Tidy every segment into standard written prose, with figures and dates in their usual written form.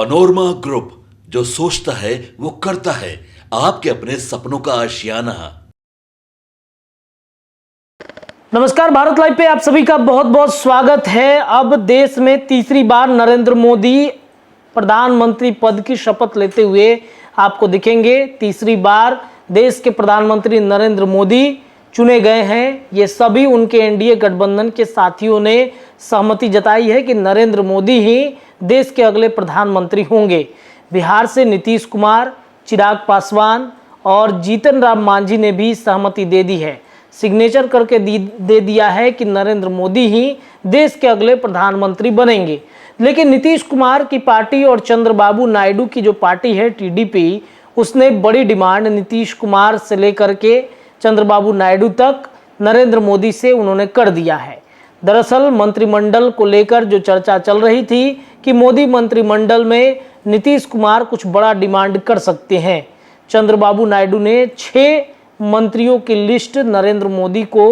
Panorama group, जो सोचता है वो करता है। आपके अपने सपनों का आशियाना। नमस्कार, भारत लाइव पे आप सभी का बहुत बहुत स्वागत है। अब देश में तीसरी बार नरेंद्र मोदी प्रधानमंत्री पद की शपथ लेते हुए आपको दिखेंगे। तीसरी बार देश के प्रधानमंत्री नरेंद्र मोदी चुने गए हैं। ये सभी उनके एनडीए गठबंधन के साथियों ने सहमति जताई है कि नरेंद्र मोदी ही देश के अगले प्रधानमंत्री होंगे। बिहार से नीतीश कुमार, चिराग पासवान और जीतन राम मांझी ने भी सहमति दे दी है, सिग्नेचर करके दे दिया है कि नरेंद्र मोदी ही देश के अगले प्रधानमंत्री बनेंगे। लेकिन नीतीश कुमार की पार्टी और चंद्रबाबू नायडू की जो पार्टी है टीडीपी, उसने बड़ी डिमांड नीतीश कुमार से लेकर के चंद्रबाबू नायडू तक नरेंद्र मोदी से उन्होंने कर दिया है। दरअसल मंत्रिमंडल को लेकर जो चर्चा चल रही थी कि मोदी मंत्रिमंडल में नीतीश कुमार कुछ बड़ा डिमांड कर सकते हैं। चंद्रबाबू नायडू ने 6 मंत्रियों की लिस्ट नरेंद्र मोदी को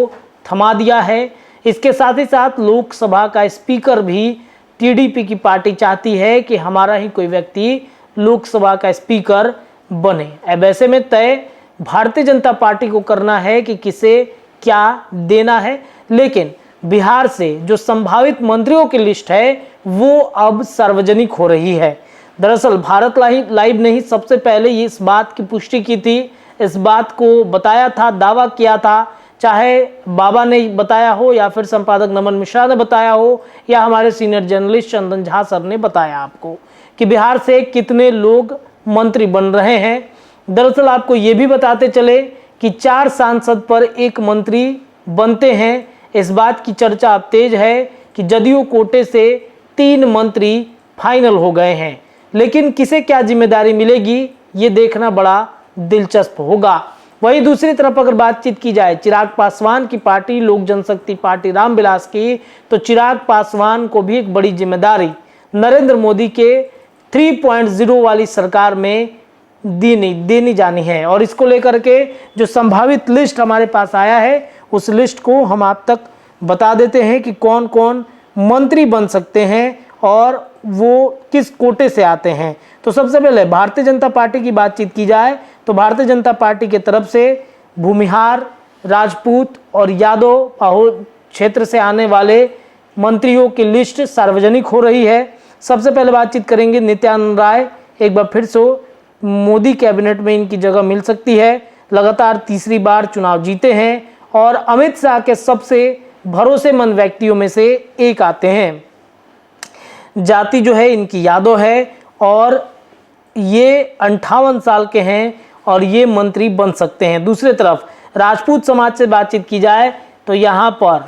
थमा दिया है। इसके साथ ही साथ लोकसभा का स्पीकर भी टीडीपी की पार्टी चाहती है कि हमारा ही कोई व्यक्ति लोकसभा का स्पीकर बने। अब ऐसे में तय भारतीय जनता पार्टी को करना है कि किसे क्या देना है। लेकिन बिहार से जो संभावित मंत्रियों की लिस्ट है वो अब सार्वजनिक हो रही है। दरअसल भारत लाइव ने ही सबसे पहले इस बात की पुष्टि की थी, इस बात को बताया था, दावा किया था, चाहे बाबा ने बताया हो या फिर संपादक नमन मिश्रा ने बताया हो या हमारे senior journalist Chandan Jha sir ने बताया आपको कि बिहार से कितने लोग मंत्री बन रहे हैं। दरअसल आपको ये भी बताते चले कि 4 सांसद पर 1 मंत्री बनते हैं। इस बात की चर्चा अब तेज है कि जदयू कोटे से 3 मंत्री फाइनल हो गए हैं। लेकिन किसे क्या जिम्मेदारी मिलेगी ये देखना बड़ा दिलचस्प होगा। वहीं दूसरी तरफ अगर बातचीत की जाए चिराग पासवान की पार्टी लोक जनशक्ति पार्टी रामविलास की, तो चिराग पासवान को भी एक बड़ी जिम्मेदारी नरेंद्र मोदी के 3.0 वाली सरकार में देनी जानी है। और इसको लेकर के जो संभावित लिस्ट हमारे पास आया है उस लिस्ट को हम आप तक बता देते हैं कि कौन कौन मंत्री बन सकते हैं और वो किस कोटे से आते हैं। तो सबसे पहले भारतीय जनता पार्टी की बातचीत की जाए तो भारतीय जनता पार्टी की तरफ से भूमिहार, राजपूत और यादव क्षेत्र से आने वाले मंत्रियों की लिस्ट सार्वजनिक हो रही है। सबसे पहले बातचीत करेंगे नित्यानंद राय। एक बार फिर से मोदी कैबिनेट में इनकी जगह मिल सकती है। लगातार तीसरी बार चुनाव जीते हैं और अमित शाह के सबसे भरोसेमंद व्यक्तियों में से एक आते हैं। जाति जो है इनकी यादव है और ये 58 साल के हैं और ये मंत्री बन सकते हैं। दूसरी तरफ राजपूत समाज से बातचीत की जाए तो यहाँ पर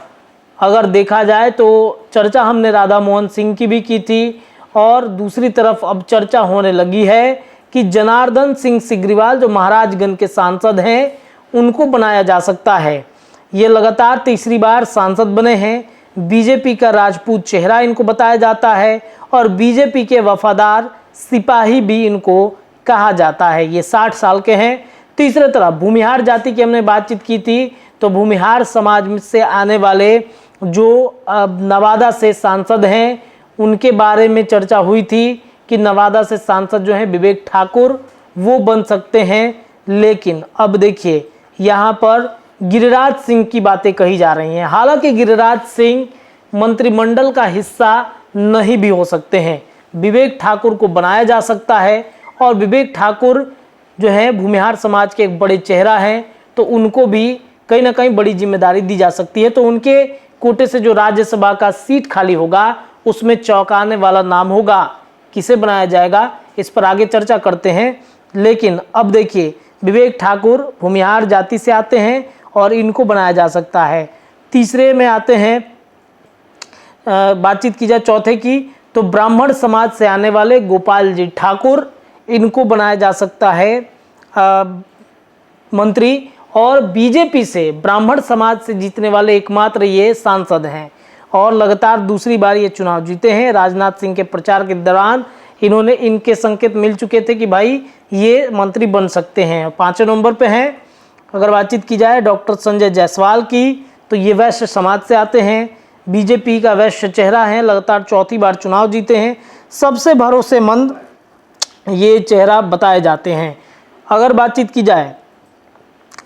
अगर देखा जाए तो चर्चा हमने राधा मोहन सिंह की भी की थी और दूसरी तरफ अब चर्चा होने लगी है कि जनार्दन सिंह सिग्रीवाल जो महाराजगंज के सांसद हैं उनको बनाया जा सकता है। ये लगातार तीसरी बार सांसद बने हैं। बीजेपी का राजपूत चेहरा इनको बताया जाता है और बीजेपी के वफादार सिपाही भी इनको कहा जाता है। ये 60 साल के हैं। तीसरी तरफ भूमिहार जाति की हमने बातचीत की थी तो भूमिहार समाज से आने वाले जो नवादा से सांसद हैं उनके बारे में चर्चा हुई थी कि नवादा से सांसद जो हैं विवेक ठाकुर वो बन सकते हैं। लेकिन अब देखिए यहाँ पर गिरिराज सिंह की बातें कही जा रही हैं। हालांकि गिरिराज सिंह मंत्रिमंडल का हिस्सा नहीं भी हो सकते हैं। विवेक ठाकुर को बनाया जा सकता है और विवेक ठाकुर जो है भूमिहार समाज के एक बड़े चेहरा हैं तो उनको भी कहीं ना कहीं बड़ी जिम्मेदारी दी जा सकती है। तो उनके कोटे से जो राज्यसभा का सीट खाली होगा उसमें चौंकाने वाला नाम होगा। किसे बनाया जाएगा इस पर आगे चर्चा करते हैं। लेकिन अब देखिए विवेक ठाकुर भूमिहार जाति से आते हैं और इनको बनाया जा सकता है। तीसरे में आते हैं बातचीत की जाए चौथे की तो ब्राह्मण समाज से आने वाले गोपाल जी ठाकुर इनको बनाया जा सकता है मंत्री। और बीजेपी से ब्राह्मण समाज से जीतने वाले एकमात्र ये सांसद हैं और लगातार दूसरी बार ये चुनाव जीते हैं। राजनाथ सिंह के प्रचार के दौरान इनके संकेत मिल चुके थे कि भाई ये मंत्री बन सकते हैं। 5 नंबर पे हैं। अगर बातचीत की जाए डॉक्टर संजय जायसवाल की तो ये वैश्य समाज से आते हैं। बीजेपी का वैश्य चेहरा है, लगातार चौथी बार चुनाव जीते हैं। सबसे भरोसेमंद ये चेहरा बताए जाते हैं। अगर बातचीत की जाए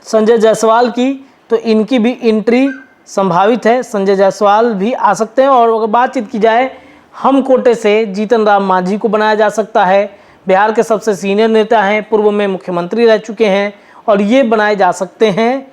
संजय जायसवाल की, तो इनकी भी एंट्री संभावित है, संजय जायसवाल भी आ सकते हैं। और अगर बातचीत की जाए हम कोटे से जीतन राम मांझी को बनाया जा सकता है। बिहार के सबसे सीनियर नेता हैं, पूर्व में मुख्यमंत्री रह चुके हैं और ये बनाए जा सकते हैं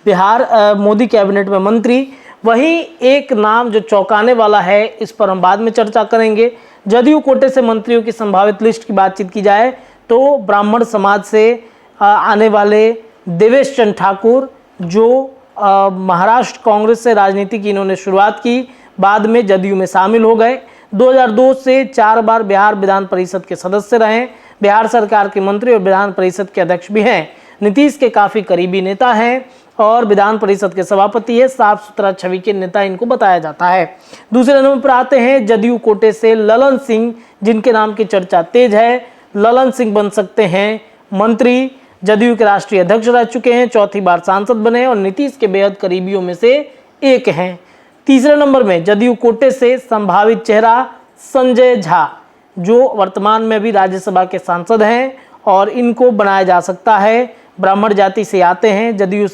बिहार मोदी कैबिनेट में मंत्री। वहीं एक नाम जो चौंकाने वाला है, इस पर हम बाद में चर्चा करेंगे। जदयू कोटे से मंत्रियों की संभावित लिस्ट की बातचीत की जाए तो ब्राह्मण समाज से आने वाले देवेश चंद्र ठाकुर, जो महाराष्ट्र कांग्रेस से राजनीति की इन्होंने शुरुआत की, बाद में जदयू में शामिल हो गए। 2002 से 4 बार बिहार विधान परिषद के सदस्य रहे, बिहार सरकार के मंत्री और विधान परिषद के अध्यक्ष भी हैं। नीतीश के काफ़ी करीबी नेता हैं और विधान परिषद के सभापति है। साफ सुथरा छवि के नेता इनको बताया जाता है। दूसरे नंबर पर आते हैं जदयू कोटे से ललन सिंह, जिनके नाम की चर्चा तेज है। ललन सिंह बन सकते हैं मंत्री, जदयू के राष्ट्रीय अध्यक्ष रह चुके हैं, 4थी बार सांसद बने और नीतीश के बेहद करीबियों में से एक हैं। तीसरे नंबर में जदयू कोटे से संभावित चेहरा संजय झा, जो वर्तमान में भी राज्यसभा के सांसद हैं और इनको बनाया जा सकता है। ब्राह्मण जाति से आते हैं, जदयू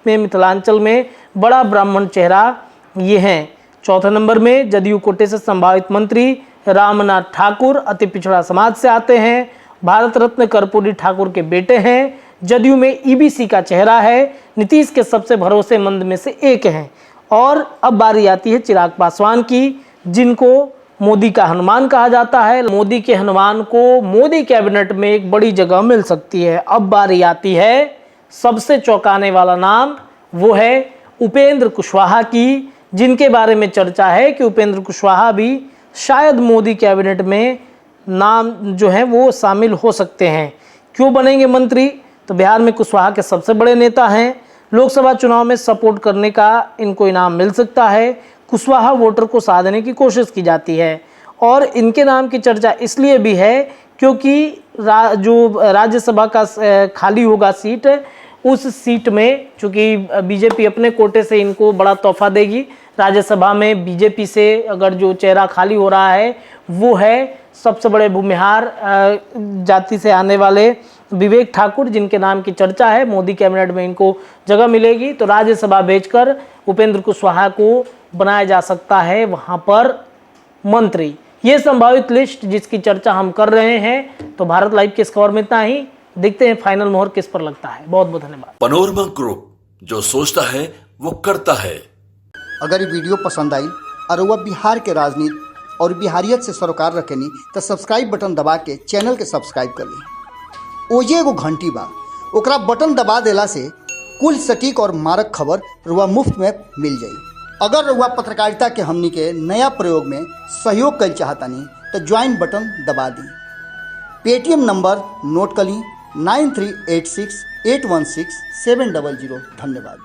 में मिथिलांचल में बड़ा ब्राह्मण चेहरा ये हैं। चौथे नंबर में जदयू कोटे से संभावित मंत्री रामनाथ ठाकुर, अति पिछड़ा समाज से आते हैं, भारत रत्न कर्पूरी ठाकुर के बेटे हैं, जदयू में ईबीसी का चेहरा है, नीतीश के सबसे भरोसेमंद में से एक हैं। और अब बारी आती है चिराग पासवान की, जिनको मोदी का हनुमान कहा जाता है। मोदी के हनुमान को मोदी कैबिनेट में एक बड़ी जगह मिल सकती है। अब बारी आती है सबसे चौंकाने वाला नाम, वो है उपेंद्र कुशवाहा की, जिनके बारे में चर्चा है कि उपेंद्र कुशवाहा भी शायद मोदी कैबिनेट में नाम जो है वो शामिल हो सकते हैं। क्यों बनेंगे मंत्री? तो बिहार में कुशवाहा के सबसे बड़े नेता हैं, लोकसभा चुनाव में सपोर्ट करने का इनको इनाम मिल सकता है। कुशवाहा वोटर को साधने की कोशिश की जाती है और इनके नाम की चर्चा इसलिए भी है क्योंकि जो राज्यसभा का खाली होगा सीट, उस सीट में चूँकि बीजेपी अपने कोटे से इनको बड़ा तोहफा देगी। राज्यसभा में बीजेपी से अगर जो चेहरा खाली हो रहा है वो है सबसे बड़े भूमिहार जाति से आने वाले विवेक ठाकुर, जिनके नाम की चर्चा है। मोदी कैबिनेट में इनको जगह मिलेगी तो राज्यसभा भेजकर उपेंद्र कुशवाहा को बनाया जा सकता है वहाँ पर मंत्री। ये संभावित लिस्ट जिसकी चर्चा हम कर रहे हैं। तो भारत लाइव के इस खबर में इतना ही। देखते हैं फाइनल मोहर किस पर लगता है। बहुत बहुत धन्यवाद। पनोरमा ग्रुप, जो सोचता है वो करता है। अगर ये वीडियो पसंद आई और वह बिहार के राजनीति और बिहारियत से सरोकार रखेनी तो सब्सक्राइब बटन दबा के चैनल के सब्सक्राइब कर ली। ओजे एगो घंटी बा, ओकरा बटन दबा देला से कुल सटीक और मारक खबर रुआ मुफ्त में मिल जाई। अगर रुआ पत्रकारिता के हमनी के नया प्रयोग में सहयोग कर चाहतानी तो ज्वाइन बटन दबा दी। पेटीएम नंबर नोट कर ली 9386816700। धन्यवाद।